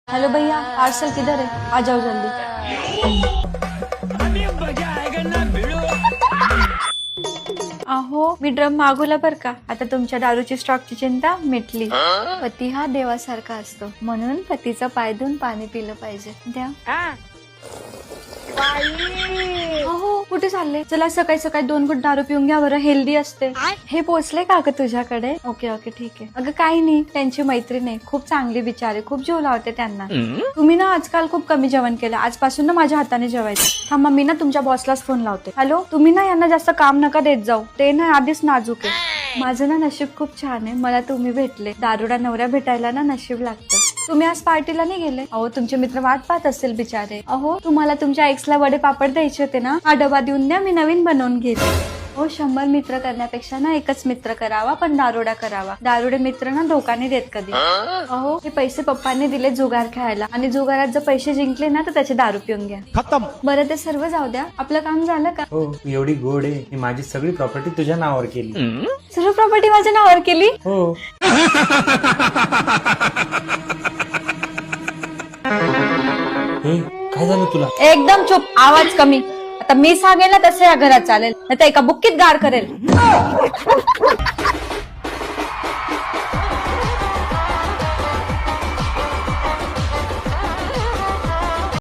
Hello भैया, parcel किधर है? आ जाओ जल्दी। अहो, मी ड्रम मागवला बर का। आता तुमच्या दारूची स्टॉकची चिंता मिटली। पती हा देवासारखा असतो, म्हणून पतीचा पाय धुवून पाणी पिलं पाहिजे। द्या। अहो, कुठे चालले? चला सकाळी सकाळी 2 घुट दारू पिऊन घ्या बरं, हेल्दी असते। हे पोचले का ग तुझ्याकडे? ओके ओके ठीक आहे। अगं काही नाही, त्यांची मैत्रीण आहे, खूप चांगली बिचारे, खूप जीव लावते त्यांना। तुम्ही ना आजकाल खूप कमी जेवण केलं, आजपासून ना माझ्या हाताने जेवायचं। थांबा, मी ना तुमच्या बॉसलाच फोन लावते। हॅलो, तुम्ही ना यांना जास्त काम नका देत जाऊ, ते ना आधीच नाजूक आहे। माझं ना नशीब खूप छान आहे, मला तुम्ही भेटले। दारुडा नवऱ्या भेटायला ना नशीब लागतं। तुम्ही आज पार्टीला नाही गेले? अहो, तुमचे मित्र वाट पाहत असतील बिचारे। अहो, तुम्हाला तुमच्या एक्सला वडे पापड द्यायचे होते ना, हा डबा देऊन द्या, मी नवीन बनवून घेते। हो, 100 मित्र करण्यापेक्षा ना एकच मित्र करावा, पण दारुडा करावा। दारुडे मित्र ना धोका नाही देत कधी। अहो, हे पैसे पप्पांनी दिले जुगार खेळायला, आणि जुगारात जर पैसे जिंकले ना तर त्याचे दारू पिऊन घ्या। खतम। बरं, ते सर्व जाऊ द्या, आपलं काम झालं का? हो, तू एवढी गोड आहे, मी माझी सगळी प्रॉपर्टी तुझ्या नावावर केली। सर्व प्रॉपर्टी माझ्या नावावर केली? हो। हे काय झालं तुला? एकदम चुप, आवाज कमी। आता मी सांगेल ना तसं या घरात चालेल, नाही तर एका बुक्कीत गार करेल।